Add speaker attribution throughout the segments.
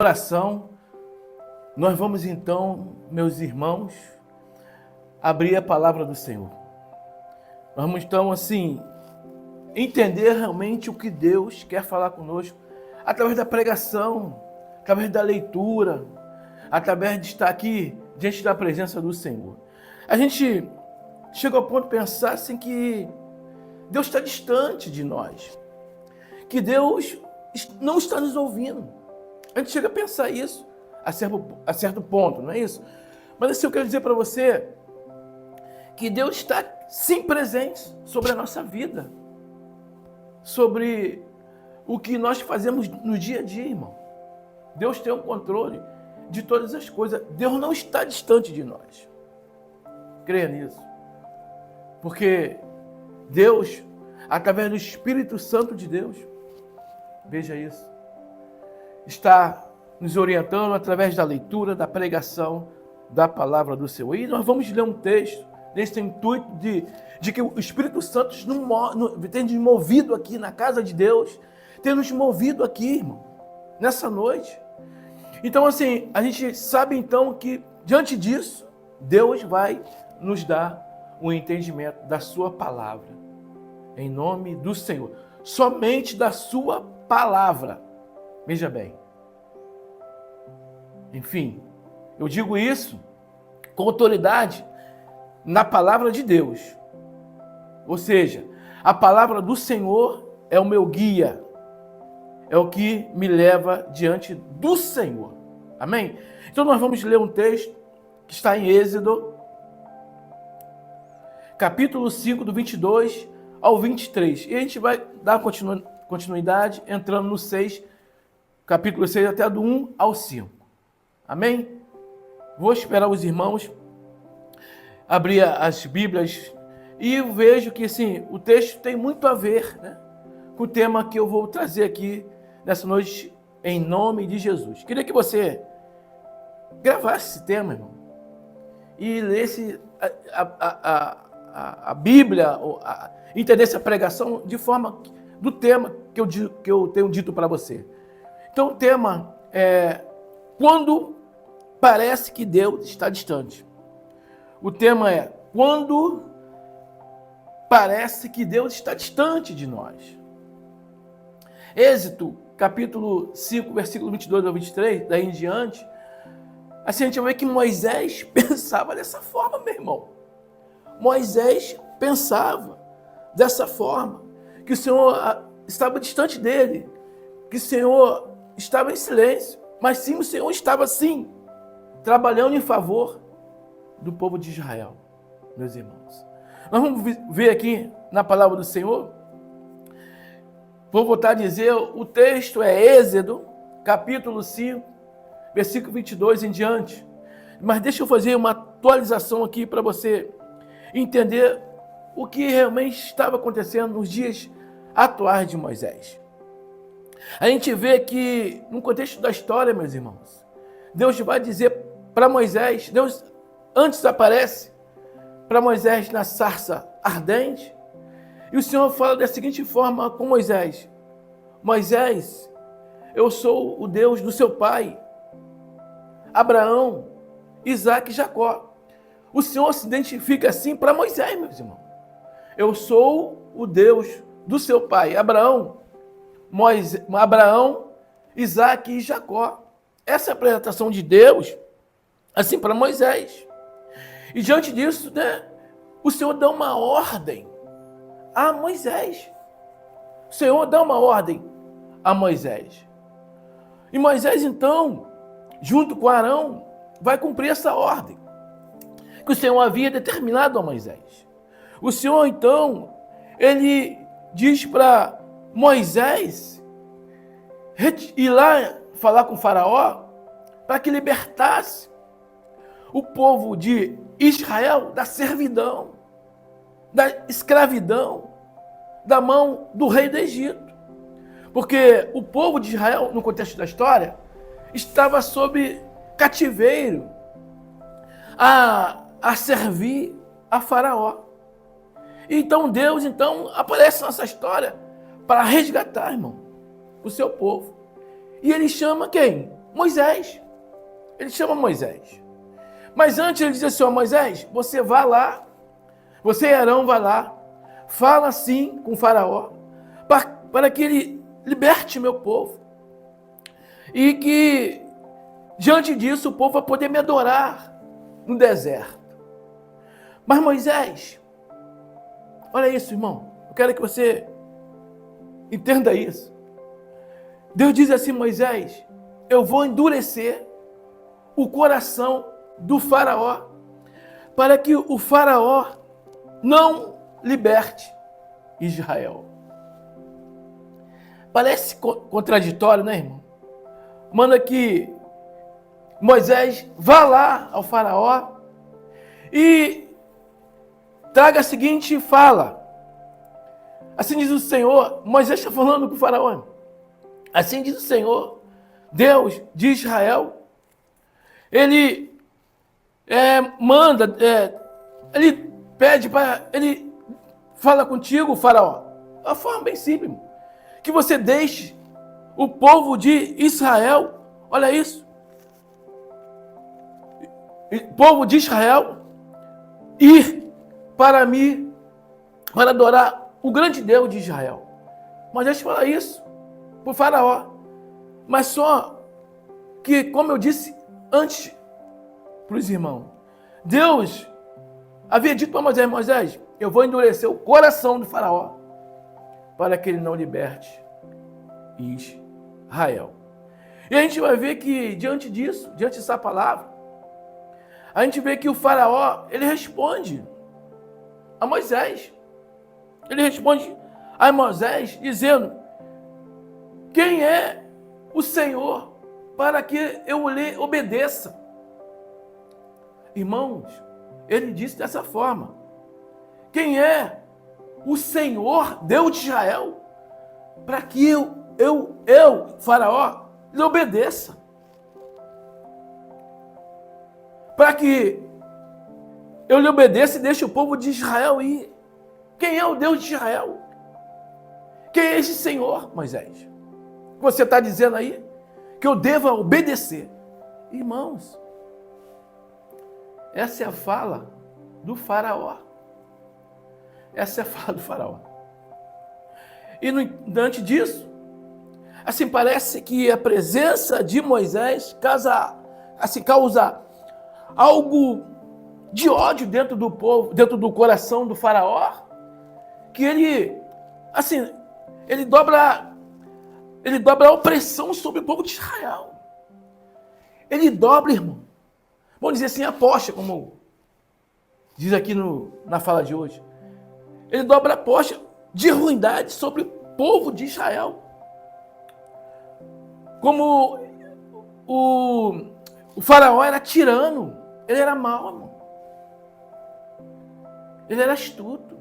Speaker 1: Oração, nós vamos então, meus irmãos, abrir a palavra do Senhor. Nós vamos então, assim, entender realmente o que Deus quer falar conosco através da pregação, através da leitura, através de estar aqui diante da presença do Senhor. A gente chega ao ponto de pensar assim que Deus está distante de nós, que Deus não está nos ouvindo. A gente chega a pensar isso a certo ponto, não é isso? Mas assim, eu quero dizer para você que Deus está sim presente sobre a nossa vida, sobre o que nós fazemos no dia a dia, irmão. Deus tem o controle de todas as coisas. Deus não está distante de nós. Creia nisso. Porque Deus, através do Espírito Santo de Deus, veja isso, está nos orientando através da leitura, da pregação da palavra do Senhor. E nós vamos ler um texto nesse intuito de que o Espírito Santo tem nos movido aqui na casa de Deus, tem nos movido aqui, irmão, nessa noite. Então, assim, a gente sabe então que diante disso, Deus vai nos dar o entendimento da sua palavra, em nome do Senhor. Somente da sua palavra. Veja bem. Enfim, eu digo isso com autoridade na palavra de Deus. Ou seja, a palavra do Senhor é o meu guia, é o que me leva diante do Senhor. Amém? Então nós vamos ler um texto que está em Êxodo, capítulo 5, do 22 ao 23. E a gente vai dar continuidade entrando no 6, capítulo 6, até do 1 ao 5. Amém? Vou esperar os irmãos abrir as Bíblias e eu vejo que assim, o texto tem muito a ver, né, com o tema que eu vou trazer aqui nessa noite, em nome de Jesus. Queria que você gravasse esse tema, irmão, e lesse a Bíblia, entendesse a pregação de forma do tema que eu tenho dito para você. Então o tema é quando parece que Deus está distante. O tema é quando parece que Deus está distante de nós. Êxodo, capítulo 5, versículo 22 ao 23, daí em diante, assim a gente vai ver que Moisés pensava dessa forma, meu irmão. Moisés pensava dessa forma, que o Senhor estava distante dele, que o Senhor estava em silêncio, mas sim, o Senhor estava sim, trabalhando em favor do povo de Israel, meus irmãos. Nós vamos ver aqui na palavra do Senhor, vou voltar a dizer, o texto é Êxodo, capítulo 5, versículo 22 em diante. Mas deixa eu fazer uma atualização aqui para você entender o que realmente estava acontecendo nos dias atuais de Moisés. A gente vê que, no contexto da história, meus irmãos, Deus vai dizer para Moisés, Deus antes aparece para Moisés na sarça ardente, e o Senhor fala da seguinte forma com Moisés: Moisés, eu sou o Deus do seu pai, Abraão, Isaque e Jacó. O Senhor se identifica assim para Moisés, meus irmãos. Eu sou o Deus do seu pai, Abraão, Isaque e Jacó. Essa é a apresentação de Deus, assim, para Moisés. E diante disso, né, o Senhor dá uma ordem a Moisés. O Senhor dá uma ordem a Moisés. E Moisés, então, junto com Arão, vai cumprir essa ordem que o Senhor havia determinado a Moisés. O Senhor, então, ele diz para Moisés ir lá falar com o faraó para que libertasse o povo de Israel da servidão, da escravidão, da mão do rei do Egito. Porque o povo de Israel, no contexto da história, estava sob cativeiro a servir a faraó. Então Deus aparece nessa história para resgatar, irmão, o seu povo. E ele chama quem? Moisés. Ele chama Moisés. Mas antes ele diz assim, ó, Moisés, você vá lá, você e Arão vá lá, fala assim com o faraó, para que ele liberte meu povo. E que, diante disso, o povo vai poder me adorar no deserto. Mas Moisés, olha isso, irmão, eu quero que você entenda isso. Deus diz assim, Moisés, eu vou endurecer o coração do faraó, para que o faraó não liberte Israel. Parece contraditório, né, irmão? Manda que Moisés vá lá ao faraó e traga a seguinte fala. Assim diz o Senhor, Moisés está falando com o faraó. Assim diz o Senhor, Deus de Israel. Ele ele pede para, ele fala contigo, faraó. É uma forma bem simples, que você deixe o povo de Israel, olha isso, o povo de Israel ir para mim, para adorar o grande Deus de Israel. Moisés fala isso para o faraó, mas só que, como eu disse antes para os irmãos, Deus havia dito para Moisés, Moisés, eu vou endurecer o coração do faraó para que ele não liberte Israel. E a gente vai ver que diante disso, diante dessa palavra, a gente vê que o faraó, ele responde a Moisés. Ele responde a Moisés dizendo, quem é o Senhor para que eu lhe obedeça? Irmãos, ele disse dessa forma, quem é o Senhor, Deus de Israel, para que eu, faraó, lhe obedeça? Para que eu lhe obedeça e deixe o povo de Israel ir. Quem é o Deus de Israel? Quem é esse Senhor, Moisés? Você está dizendo aí que eu deva obedecer. Irmãos, essa é a fala do faraó. Essa é a fala do faraó. E diante disso, assim, parece que a presença de Moisés causa algo de ódio dentro do povo, dentro do coração do faraó, que ele dobra a opressão sobre o povo de Israel. Ele dobra, irmão. Vamos dizer assim, aposta, como diz aqui na fala de hoje. Ele dobra a aposta de ruindade sobre o povo de Israel. Como o faraó era tirano, ele era mau, irmão. Ele era astuto.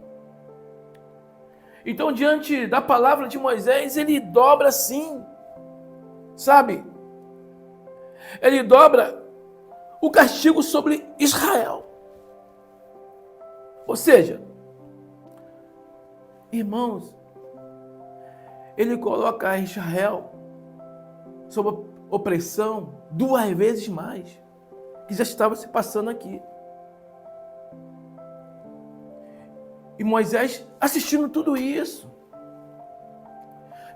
Speaker 1: Então, diante da palavra de Moisés, ele dobra assim, sabe? Ele dobra o castigo sobre Israel. Ou seja, irmãos, ele coloca Israel sob opressão 2 vezes mais, que já estava se passando aqui. E Moisés assistindo tudo isso.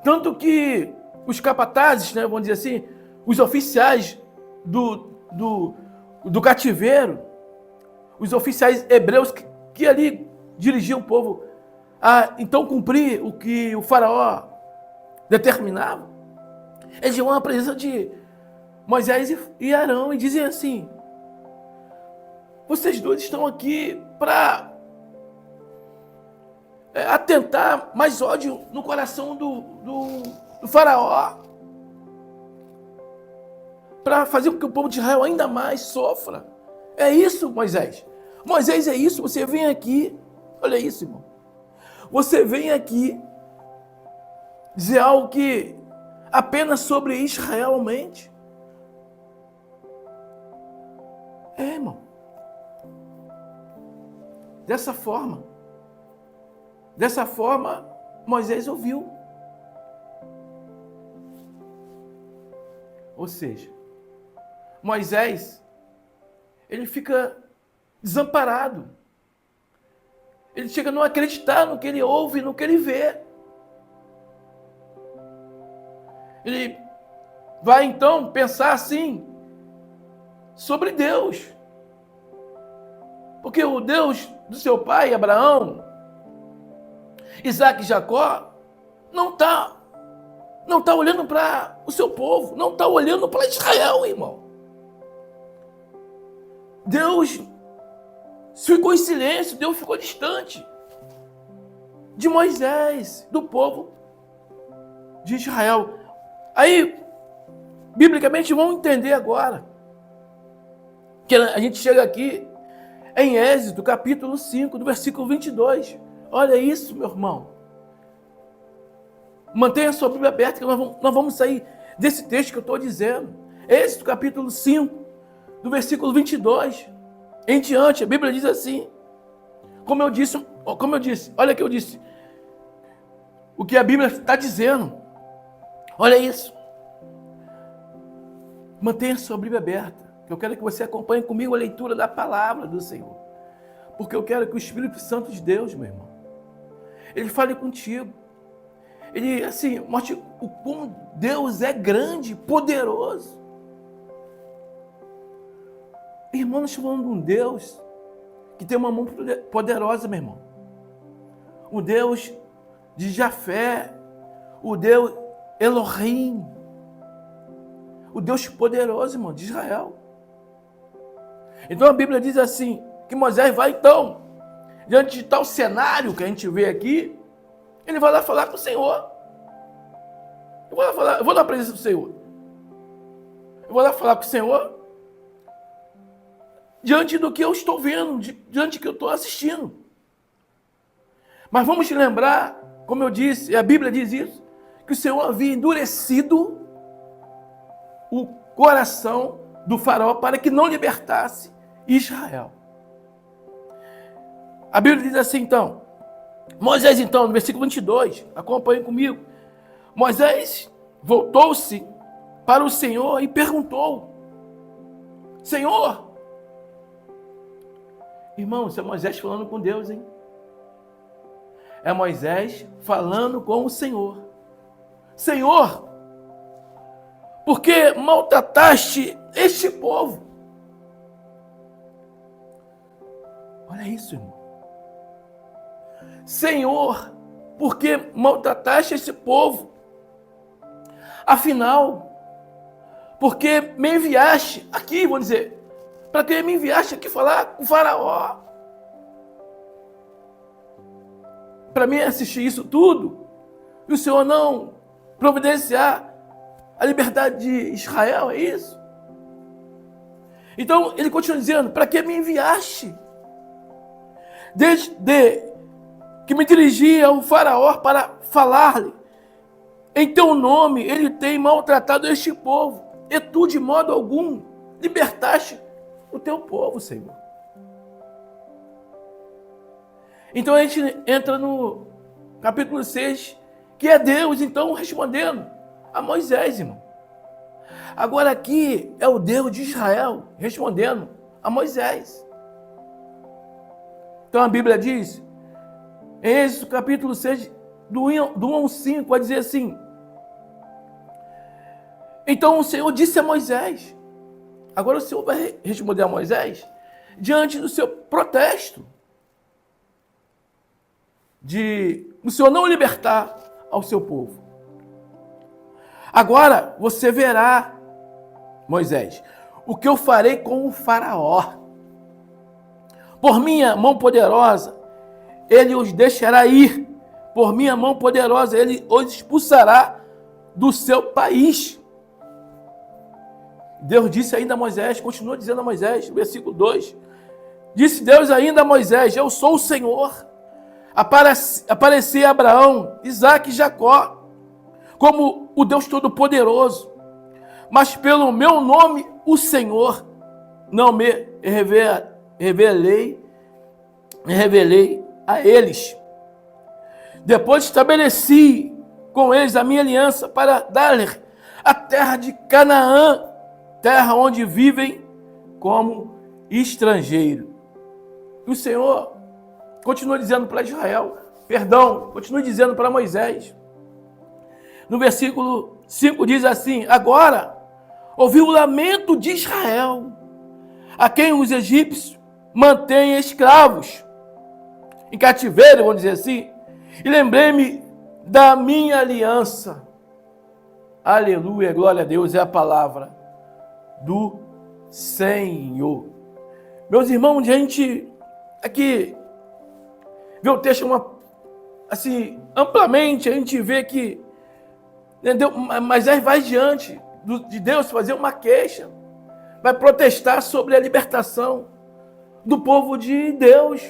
Speaker 1: Tanto que os capatazes, né, vamos dizer assim, os oficiais do cativeiro, os oficiais hebreus que ali dirigiam o povo a então cumprir o que o faraó determinava, eles iam à presença de Moisés e Arão e dizem assim, vocês dois estão aqui para atentar mais ódio no coração do faraó, para fazer com que o povo de Israel ainda mais sofra. É isso, Moisés. Moisés, é isso. Você vem aqui, olha isso, irmão. Você vem aqui dizer algo que apenas sobre Israel mente. Irmão. Dessa forma, Moisés ouviu. Ou seja, Moisés, ele fica desamparado. Ele chega a não acreditar no que ele ouve, no que ele vê. Ele vai então pensar assim sobre Deus. Porque o Deus do seu pai, Abraão, Isaac e Jacó, não está olhando para o seu povo, não está olhando para Israel, irmão. Deus ficou em silêncio, Deus ficou distante de Moisés, do povo de Israel. Aí, biblicamente, vamos entender agora que a gente chega aqui em Êxodo, capítulo 5, do versículo 22. Olha isso, meu irmão. Mantenha a sua Bíblia aberta, que nós vamos sair desse texto que eu estou dizendo. Êxodo, capítulo 5, do versículo 22 em diante. A Bíblia diz assim, como eu disse, olha o que eu disse, o que a Bíblia está dizendo. Olha isso. Mantenha a sua Bíblia aberta, que eu quero que você acompanhe comigo a leitura da palavra do Senhor. Porque eu quero que o Espírito Santo de Deus, meu irmão, ele fale contigo. Ele, assim, mostre o como Deus é grande, poderoso. Irmão, nós estamos falando de um Deus que tem uma mão poderosa, meu irmão. O Deus de Jafé, o Deus Elohim, o Deus poderoso, irmão, de Israel. Então a Bíblia diz assim, que Moisés vai então, diante de tal cenário que a gente vê aqui, ele vai lá falar com o Senhor. Eu vou na presença do Senhor. Eu vou lá falar com o Senhor, diante do que eu estou vendo, diante do que eu estou assistindo. Mas vamos lembrar, como eu disse, a Bíblia diz isso, que o Senhor havia endurecido o coração do faraó para que não libertasse Israel. A Bíblia diz assim então, Moisés então, no versículo 22, acompanhe comigo, Moisés voltou-se para o Senhor e perguntou, Senhor, irmão, isso é Moisés falando com Deus, hein? É Moisés falando com o Senhor. Senhor, por que maltrataste este povo? Olha isso, irmão. Senhor, por que maltrataste esse povo? Afinal, por que me enviaste aqui, vou dizer, para que me enviaste aqui falar com o faraó? Para mim assistir isso tudo, e o Senhor não providenciar a liberdade de Israel, é isso? Então ele continua dizendo, para que me enviaste? Desde que me dirigi ao faraó para falar-lhe, em teu nome ele tem maltratado este povo, e tu de modo algum libertaste o teu povo, Senhor. Então a gente entra no capítulo 6, que é Deus então respondendo a Moisés, irmão. Agora aqui é o Deus de Israel respondendo a Moisés. Então a Bíblia diz, em Êxodo capítulo 6, do 1 ao 5, vai dizer assim, então o Senhor disse a Moisés, agora o Senhor vai responder a Moisés diante do seu protesto, de o Senhor não libertar ao seu povo. Agora você verá, Moisés, o que eu farei com o faraó. Por minha mão poderosa, ele os deixará ir. Por minha mão poderosa, ele os expulsará do seu país. Deus disse ainda a Moisés, continua dizendo a Moisés, versículo 2. Disse Deus ainda a Moisés, eu sou o Senhor. Apareci a Abraão, Isaac e Jacó, como o Deus Todo-Poderoso. Mas pelo meu nome, o Senhor, não me revelei a eles. Depois estabeleci com eles a minha aliança para dar-lhes a terra de Canaã, terra onde vivem como estrangeiro. E o Senhor continua dizendo para Israel, continua dizendo para Moisés. No versículo 5 diz assim: agora ouvi o lamento de Israel, a quem os egípcios mantêm escravos, em cativeiro, vamos dizer assim, e lembrei-me da minha aliança. Aleluia, glória a Deus, é a palavra do Senhor. Meus irmãos, a gente aqui vê o texto assim, amplamente, a gente vê que Moisés vai diante de Deus fazer uma queixa, vai protestar sobre a libertação do povo de Deus,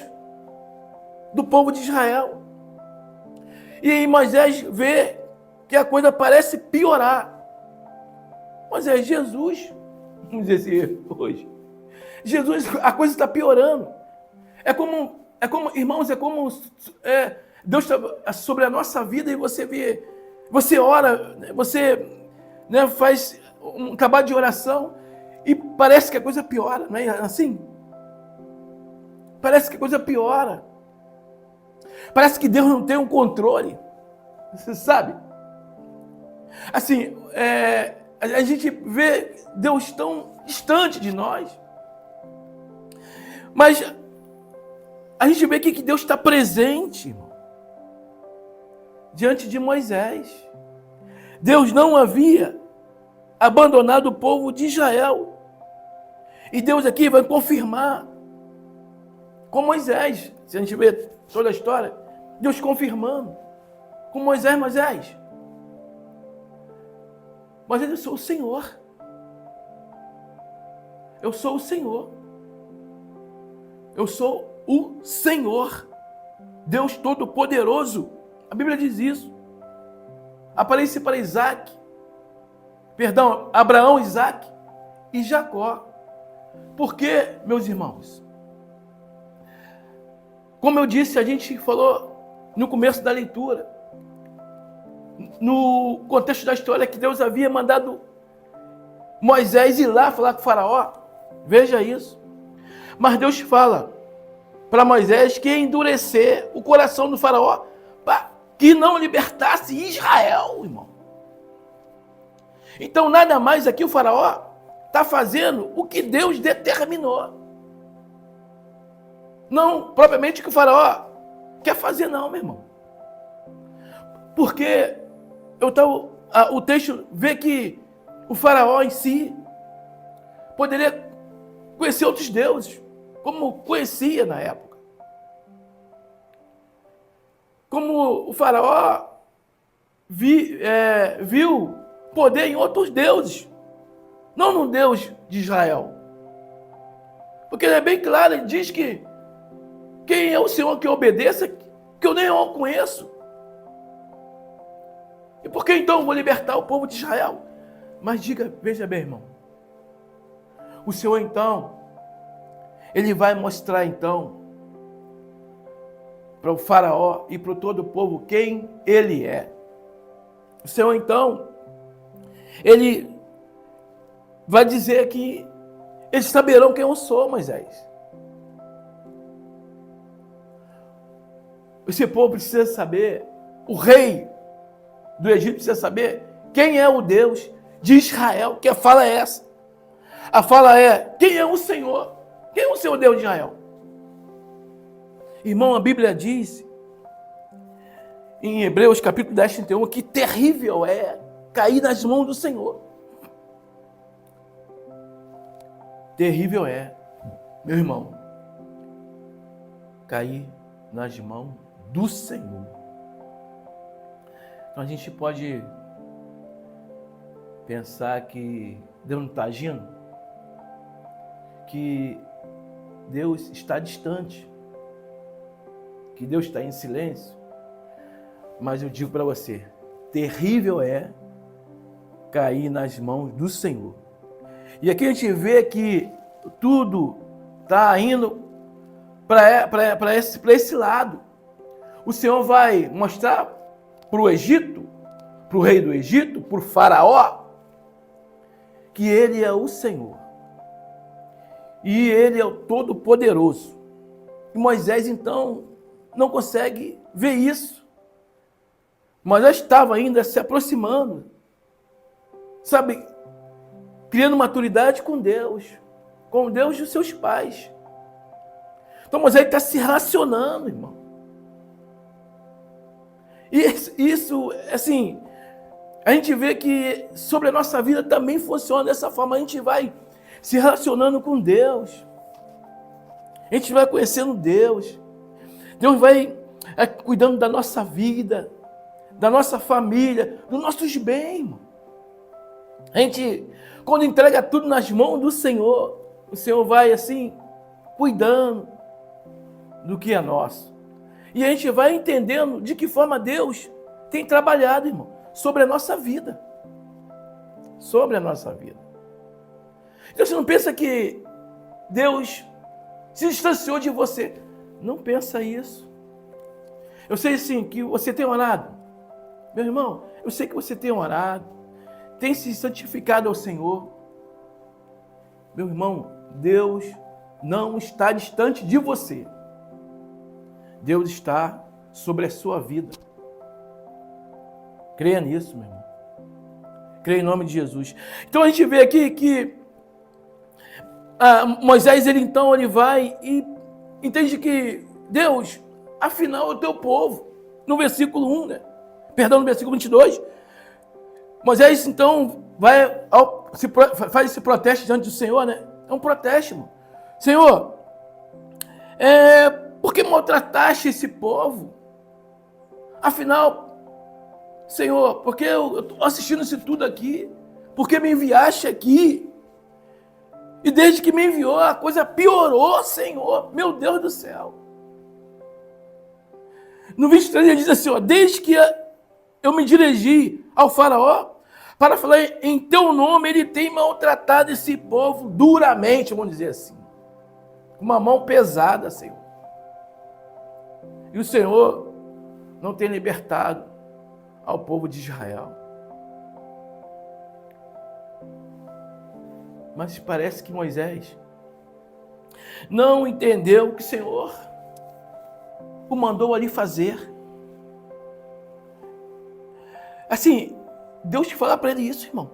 Speaker 1: do povo de Israel. E aí Moisés vê que a coisa parece piorar. Moisés, Jesus, vamos dizer assim hoje, Jesus, a coisa está piorando. Irmãos, Deus está sobre a nossa vida e você vê, você ora, você faz um trabalho de oração e parece que a coisa piora, não é assim? Parece que a coisa piora. Parece que Deus não tem um controle, você sabe? Assim, a gente vê Deus tão distante de nós, mas a gente vê que Deus está presente, irmão, diante de Moisés. Deus não havia abandonado o povo de Israel. E Deus aqui vai confirmar com Moisés. Se a gente vê toda a história, Deus confirmando com Moisés, eu sou o Senhor. Eu sou o Senhor. Eu sou o Senhor, Deus Todo-Poderoso. A Bíblia diz isso. Aparece para Abraão, Isaque e Jacó. Porque, meus irmãos, como eu disse, a gente falou no começo da leitura, no contexto da história, que Deus havia mandado Moisés ir lá falar com o faraó. Veja isso. Mas Deus fala para Moisés que ia endurecer o coração do faraó para que não libertasse Israel, irmão. Então, nada mais aqui o faraó está fazendo o que Deus determinou. Não propriamente o que o faraó quer fazer, não, meu irmão. Porque o texto vê que o faraó em si poderia conhecer outros deuses, como conhecia na época. Como o faraó viu poder em outros deuses, não no Deus de Israel. Porque ele é bem claro, ele diz que quem é o Senhor que obedeça, que eu nem o conheço. E por que então eu vou libertar o povo de Israel? Mas veja bem, irmão, o Senhor então, ele vai mostrar então para o faraó e para todo o povo quem ele é. O Senhor então, ele vai dizer que eles saberão quem eu sou, Moisés. Esse povo precisa saber, o rei do Egito precisa saber quem é o Deus de Israel, que a fala é essa. A fala é, quem é o Senhor? Quem é o Senhor Deus de Israel? Irmão, a Bíblia diz, em Hebreus capítulo 10, 31, que terrível é cair nas mãos do Senhor. Terrível é, meu irmão, cair nas mãos do Senhor. Então a gente pode pensar que Deus não está agindo, que Deus está distante, que Deus está em silêncio. Mas eu digo para você, terrível é cair nas mãos do Senhor. E aqui a gente vê que tudo está indo para esse lado. O Senhor vai mostrar para o Egito, para o rei do Egito, para o faraó, que Ele é o Senhor. E Ele é o Todo-Poderoso. E Moisés, então, não consegue ver isso. Mas já estava ainda se aproximando, sabe, criando maturidade com Deus dos seus pais. Então Moisés está se relacionando, irmão. E isso, assim, a gente vê que sobre a nossa vida também funciona dessa forma. A gente vai se relacionando com Deus. A gente vai conhecendo Deus. Deus vai cuidando da nossa vida, da nossa família, dos nossos bens, irmão. A gente, quando entrega tudo nas mãos do Senhor, o Senhor vai assim, cuidando do que é nosso. E a gente vai entendendo de que forma Deus tem trabalhado, irmão, sobre a nossa vida. Sobre a nossa vida. Então você não pensa que Deus se distanciou de você. Não pensa isso. Eu sei sim que você tem orado. Meu irmão, eu sei que você tem orado. Tem se santificado ao Senhor. Meu irmão, Deus não está distante de você. Deus está sobre a sua vida. Creia nisso, meu irmão. Creia em nome de Jesus. Então a gente vê aqui que Moisés, ele vai e entende que Deus, afinal, é o teu povo. No versículo 1, né? Perdão, no versículo 22. Moisés, então, faz esse protesto diante do Senhor, né? É um protesto, irmão. Senhor, por que maltrataste esse povo? Afinal, Senhor, porque eu estou assistindo isso tudo aqui? Por que me enviaste aqui? E desde que me enviou, a coisa piorou, Senhor. Meu Deus do céu. No 23 ele diz assim, ó, desde que eu me dirigi ao faraó para falar em teu nome, ele tem maltratado esse povo duramente, vamos dizer assim. Com uma mão pesada, Senhor. E o Senhor não tem libertado ao povo de Israel. Mas parece que Moisés não entendeu o que o Senhor o mandou ali fazer. Assim, Deus te fala para ele isso, irmão.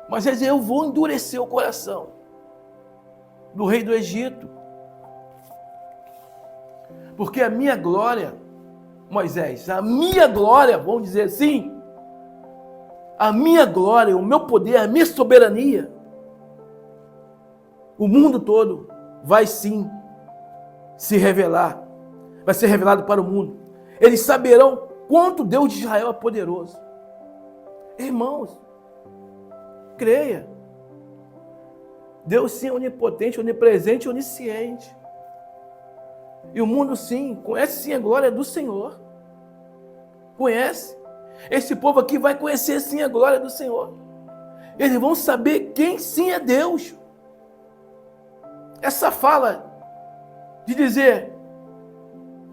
Speaker 1: Moisés, eu vou endurecer o coração do rei do Egito. Porque a minha glória, Moisés, a minha glória, vamos dizer assim, a minha glória, o meu poder, a minha soberania, o mundo todo vai sim se revelar, vai ser revelado para o mundo. Eles saberão quanto Deus de Israel é poderoso. Irmãos, creia. Deus sim é onipotente, onipresente, onisciente. E o mundo sim, conhece sim a glória do Senhor. Conhece. Esse povo aqui vai conhecer sim a glória do Senhor. Eles vão saber quem sim é Deus. Essa fala de dizer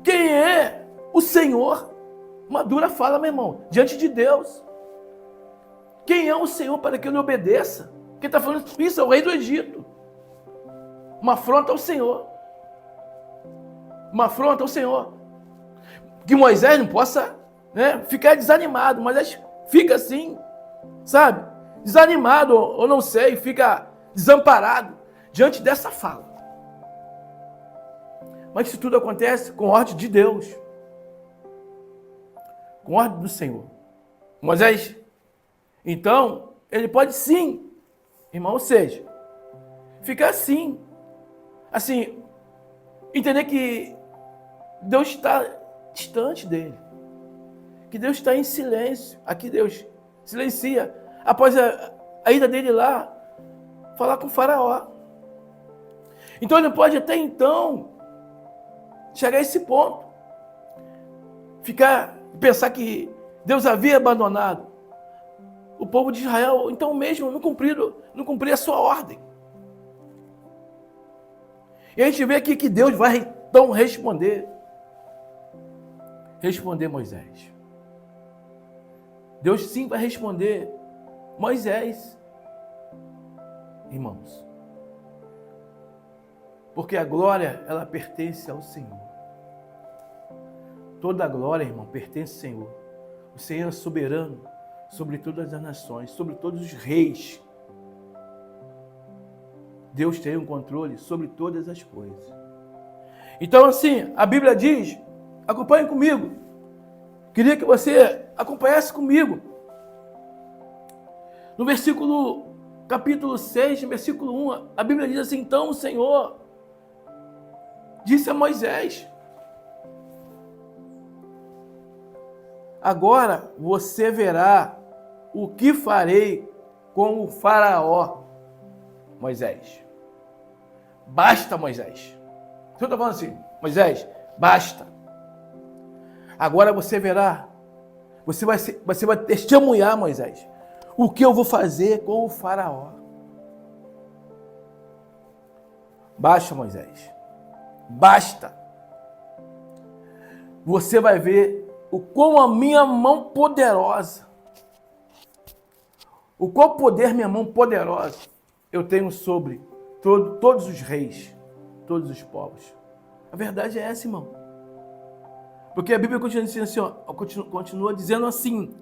Speaker 1: quem é o Senhor, uma dura fala, meu irmão, diante de Deus. Quem é o Senhor para que eu lhe obedeça? Quem está falando isso é o rei do Egito. Uma afronta ao Senhor. Uma afronta ao Senhor. Que Moisés não possa, né, ficar desanimado, mas fica assim, sabe? Desanimado, ou não sei, fica desamparado diante dessa fala. Mas isso tudo acontece com ordem de Deus. Com ordem do Senhor. Moisés, então, ele pode sim, irmão, ou seja, ficar assim, entender que Deus está distante dele. Que Deus está em silêncio. Aqui Deus silencia. Após a ida dele lá, falar com o faraó. Então ele pode até então chegar a esse ponto. Pensar que Deus havia abandonado o povo de Israel, então mesmo não cumprir a sua ordem. E a gente vê aqui que Deus vai então responder Moisés. Deus sim vai responder Moisés. irmãos. Porque a glória, ela pertence ao Senhor. Toda a glória, irmão, pertence ao Senhor. O Senhor é soberano sobre todas as nações, sobre todos os reis. Deus tem um controle sobre todas as coisas. Então, assim, a Bíblia diz, acompanhe comigo. Queria que você acompanhasse comigo. No capítulo 6, versículo 1, a Bíblia diz assim: então o Senhor disse a Moisés: agora você verá o que farei com o faraó, Moisés. Basta, Moisés. Você está falando assim, Moisés, basta. Agora você verá, você vai testemunhar, Moisés, o que eu vou fazer com o faraó. Basta, Moisés. Basta. Você vai ver o quão a minha mão poderosa, o qual poder minha mão poderosa eu tenho sobre todos os reis, todos os povos. A verdade é essa, irmão. Porque a Bíblia continua dizendo assim: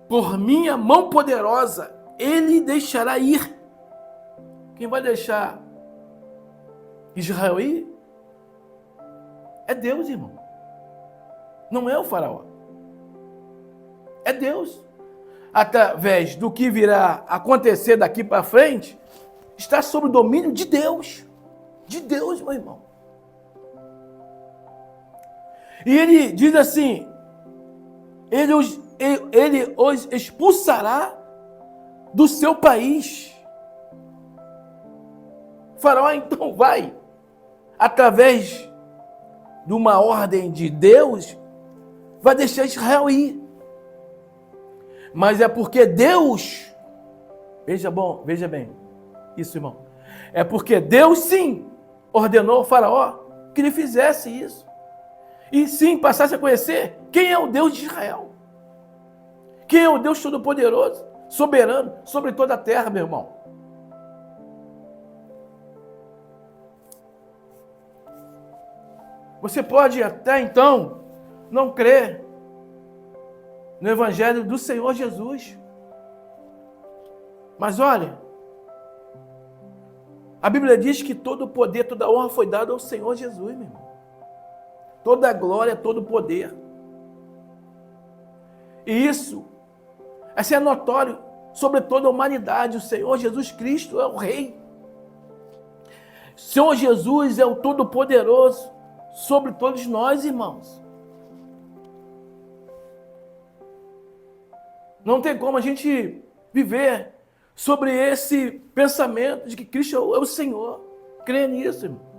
Speaker 1: por minha mão poderosa ele deixará ir. Quem vai deixar Israel ir é Deus, irmão. Não é o faraó. É Deus. Através do que virá acontecer daqui para frente, está sob o domínio de Deus. De Deus, meu irmão. E ele diz assim: ele os expulsará do seu país. O faraó então vai, através de uma ordem de Deus, vai deixar Israel ir. Mas é porque Deus, veja bem, isso, irmão, é porque Deus sim ordenou ao faraó que ele fizesse isso. E sim passasse a conhecer quem é o Deus de Israel. Quem é o Deus Todo-Poderoso, soberano sobre toda a terra, meu irmão. Você pode até então não crer no Evangelho do Senhor Jesus. Mas olha, a Bíblia diz que todo o poder, toda a honra foi dada ao Senhor Jesus, meu irmão. Toda a glória, todo o poder. E isso é notório sobre toda a humanidade. O Senhor Jesus Cristo é o Rei. O Senhor Jesus é o Todo-Poderoso sobre todos nós, irmãos. Não tem como a gente viver sobre esse pensamento de que Cristo é o Senhor. Creia nisso, irmão.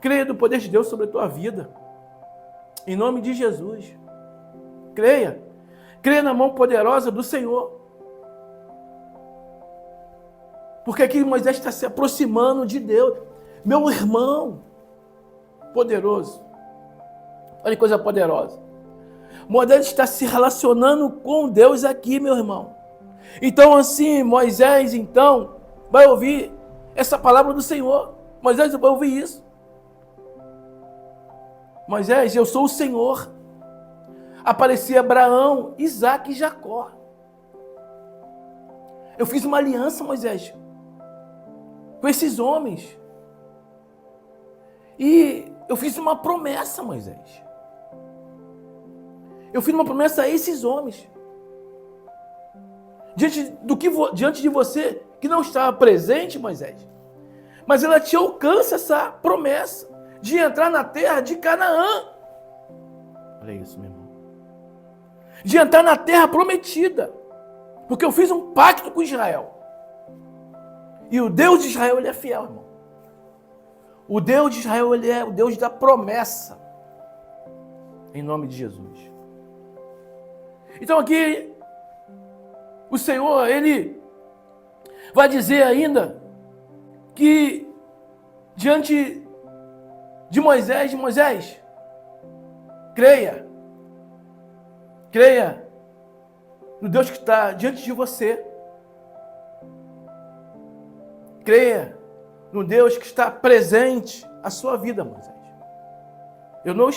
Speaker 1: Creia no poder de Deus sobre a tua vida. Em nome de Jesus. Creia. Creia na mão poderosa do Senhor. Porque aqui Moisés está se aproximando de Deus. Meu irmão poderoso. Olha que coisa poderosa. Moisés está se relacionando com Deus aqui, meu irmão. Então assim, Moisés então vai ouvir essa palavra do Senhor. Moisés vai ouvir isso. Moisés, eu sou o Senhor. Aparecia Abraão, Isaac e Jacó. Eu fiz uma aliança, Moisés, com esses homens. E eu fiz uma promessa, Moisés. Eu fiz uma promessa a esses homens. Diante de você, que não estava presente, Moisés. Mas ela te alcança essa promessa de entrar na terra de Canaã. Olha isso, meu irmão. De entrar na terra prometida. Porque eu fiz um pacto com Israel. E o Deus de Israel, ele é fiel, irmão. O Deus de Israel, ele é o Deus da promessa. Em nome de Jesus. Então aqui, o Senhor, ele vai dizer ainda que diante de Moisés, creia no Deus que está diante de você. creia no Deus que está presente à sua vida, Moisés. Eu não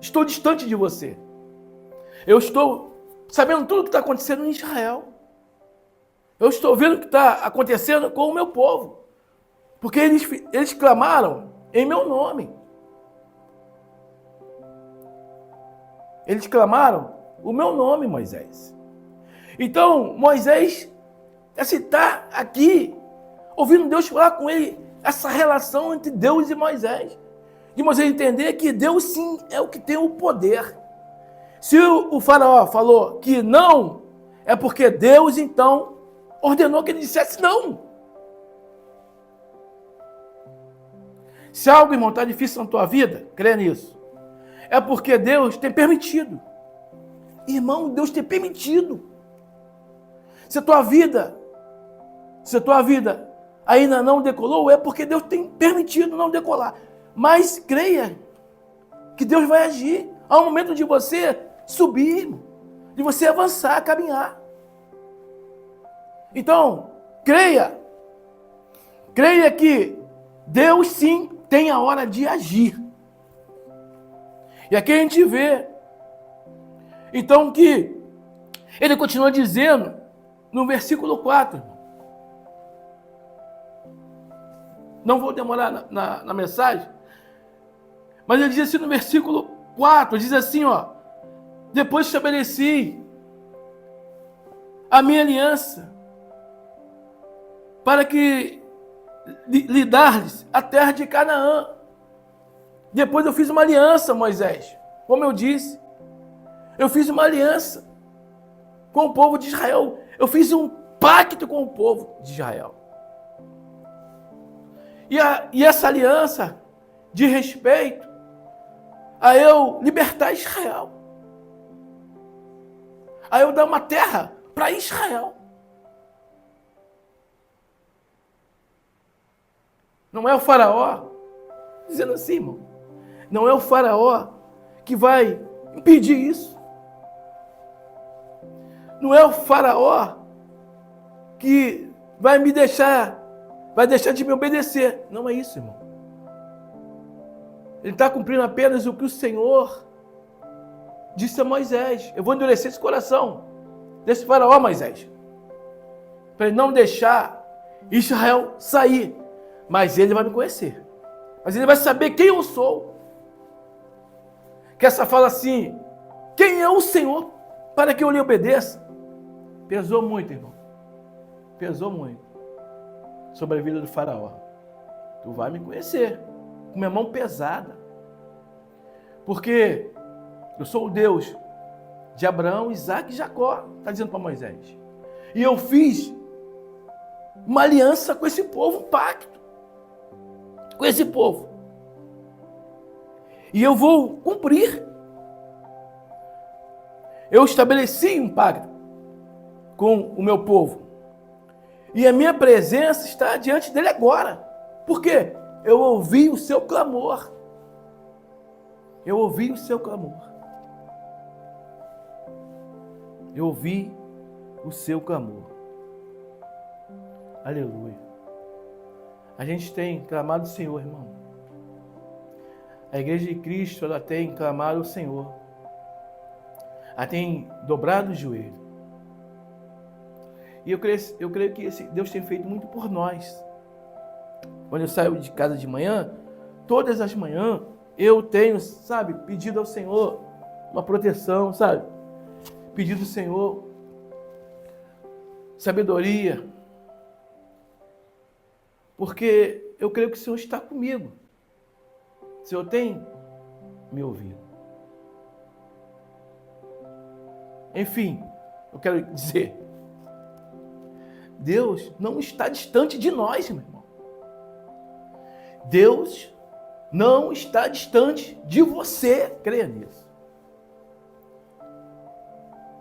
Speaker 1: estou distante de você. Eu estou sabendo tudo o que está acontecendo em Israel. Eu estou vendo o que está acontecendo com o meu povo. Porque eles clamaram em meu nome. Eles clamaram o meu nome, Moisés. Então, Moisés está aqui, ouvindo Deus falar com ele, essa relação entre Deus e Moisés. De Moisés entender que Deus sim é o que tem o poder. Se o faraó falou que não, é porque Deus então ordenou que ele dissesse não. Se algo, irmão, está difícil na tua vida, crê nisso. É porque Deus tem permitido. Irmão, Deus tem permitido. Se a tua vida ainda não decolou, é porque Deus tem permitido não decolar. Mas creia que Deus vai agir. Há um momento de você subir, de você avançar, caminhar. Então, creia que Deus sim tem a hora de agir. E aqui a gente vê, então, que ele continua dizendo no versículo 4. Não vou demorar na mensagem, mas ele diz assim no versículo 4, diz assim, ó: depois estabeleci a minha aliança para que lhe dar-lhes a terra de Canaã. Depois eu fiz uma aliança, Moisés. Como eu disse, eu fiz uma aliança com o povo de Israel. Eu fiz um pacto com o povo de Israel. E essa aliança de respeito a eu libertar Israel. A eu dar uma terra para Israel. Não é o faraó, dizendo assim, irmão, não é o faraó que vai impedir isso. Não é o faraó que vai deixar de me obedecer. Não é isso, irmão. Ele está cumprindo apenas o que o Senhor disse a Moisés. Eu vou endurecer esse coração desse faraó, Moisés, para ele não deixar Israel sair. Mas ele vai me conhecer. Mas ele vai saber quem eu sou. Que essa fala assim: quem é o Senhor para que eu lhe obedeça? Pesou muito, irmão. Pesou muito sobre a vida do faraó. Tu vai me conhecer com minha mão pesada. Porque eu sou o Deus de Abraão, Isaac e Jacó. Está dizendo para Moisés. E eu fiz uma aliança com esse povo, um pacto com esse povo. E eu vou cumprir. Eu estabeleci um pacto com o meu povo. E a minha presença está diante dele agora. Por quê? Eu ouvi o seu clamor. Eu ouvi o seu clamor. Eu ouvi o seu clamor. Aleluia. A gente tem clamado o Senhor, irmão. A Igreja de Cristo, ela tem clamado o Senhor. Ela tem dobrado o joelho. E eu creio que Deus tem feito muito por nós. Quando eu saio de casa de manhã, todas as manhãs, eu tenho, sabe, pedido ao Senhor uma proteção, sabe? Pedido ao Senhor sabedoria. Porque eu creio que o Senhor está comigo. O Senhor tem me ouvido. Enfim, eu quero dizer, Deus não está distante de nós, meu irmão. Deus não está distante de você, creia nisso.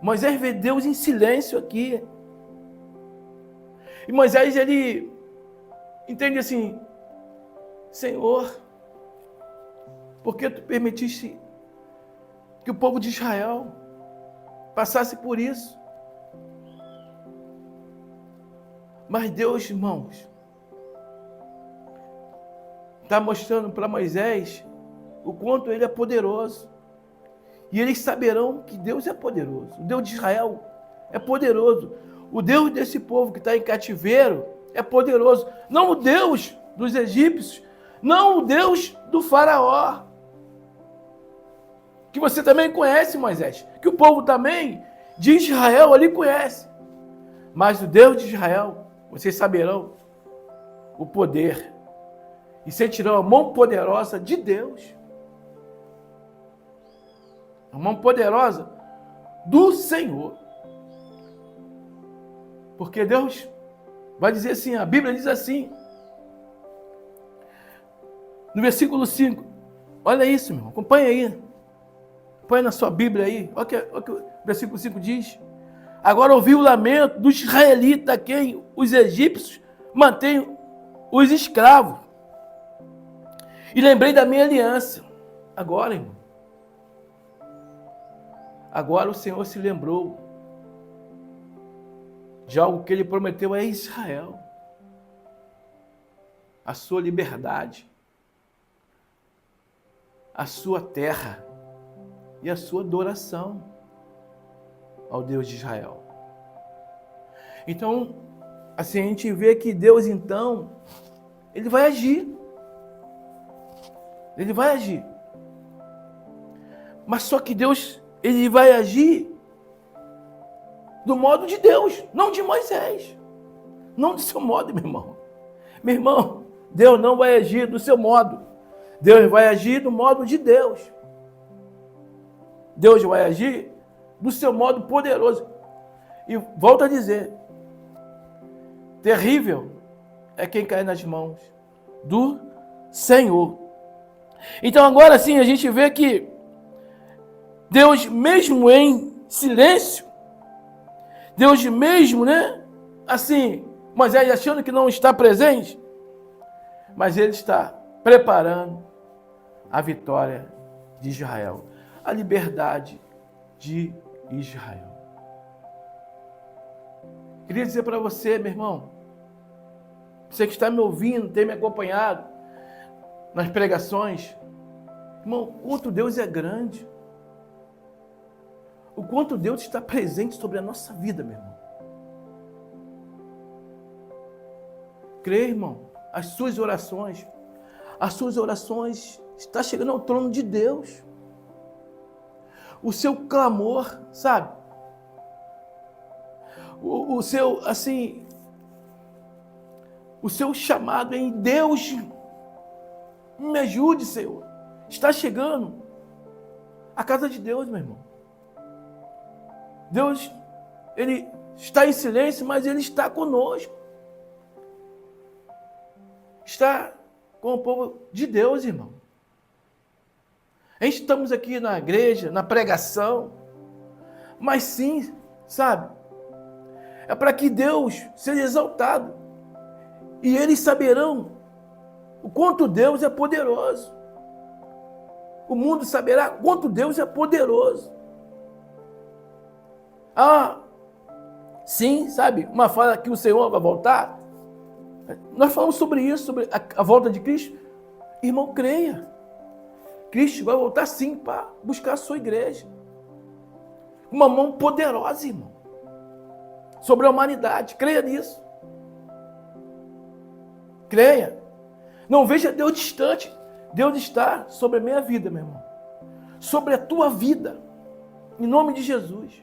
Speaker 1: Moisés vê Deus em silêncio aqui. E Moisés, ele entende assim: Senhor, por que tu permitiste que o povo de Israel passasse por isso? Mas Deus, irmãos, está mostrando para Moisés o quanto ele é poderoso. E eles saberão que Deus é poderoso. O Deus de Israel é poderoso. O Deus desse povo que está em cativeiro é poderoso. Não o Deus dos egípcios, não o Deus do faraó, que você também conhece, Moisés, que o povo também de Israel ali conhece. Mas o Deus de Israel, vocês saberão o poder e sentirão a mão poderosa de Deus. A mão poderosa do Senhor. Porque Deus vai dizer assim, a Bíblia diz assim, no versículo 5, olha isso, meu irmão, acompanha aí, acompanha na sua Bíblia aí, olha o que o versículo 5 diz. Agora ouvi o lamento dos israelitas, a quem os egípcios mantêm os escravos. E lembrei da minha aliança. Agora, irmão, agora o Senhor se lembrou de algo que ele prometeu a Israel. A sua liberdade, a sua terra e a sua adoração ao Deus de Israel. Então, assim a gente vê que Deus, então, ele vai agir. Ele vai agir. Mas só que Deus, ele vai agir do modo de Deus, não de Moisés. Não do seu modo, meu irmão. Meu irmão, Deus não vai agir do seu modo. Deus vai agir do modo de Deus. Deus vai agir do seu modo poderoso. E volto a dizer, terrível é quem cai nas mãos do Senhor. Então agora sim a gente vê que Deus, mesmo em silêncio, Deus mesmo, assim, Moisés achando que não está presente, mas ele está preparando a vitória de Israel, a liberdade de Israel. Queria dizer para você, meu irmão, você que está me ouvindo, tem me acompanhado nas pregações, irmão, o quanto Deus é grande, o quanto Deus está presente sobre a nossa vida, meu irmão. Crê, irmão, as suas orações estão chegando ao trono de Deus. O seu clamor, sabe? O seu, assim, o seu chamado em Deus, me ajude, Senhor. Está chegando à casa de Deus, meu irmão. Deus, ele está em silêncio, mas ele está conosco. Está com o povo de Deus, irmão. A gente estamos aqui na igreja, na pregação, mas sim, sabe, é para que Deus seja exaltado. E eles saberão o quanto Deus é poderoso. O mundo saberá quanto Deus é poderoso. Sim, sabe, uma fala que o Senhor vai voltar. Nós falamos sobre isso, sobre a volta de Cristo. Irmão, creia. Cristo vai voltar sim para buscar a sua igreja. Uma mão poderosa, irmão, sobre a humanidade. Creia nisso. Creia. Não veja Deus distante. Deus está sobre a minha vida, meu irmão. Sobre a tua vida. Em nome de Jesus.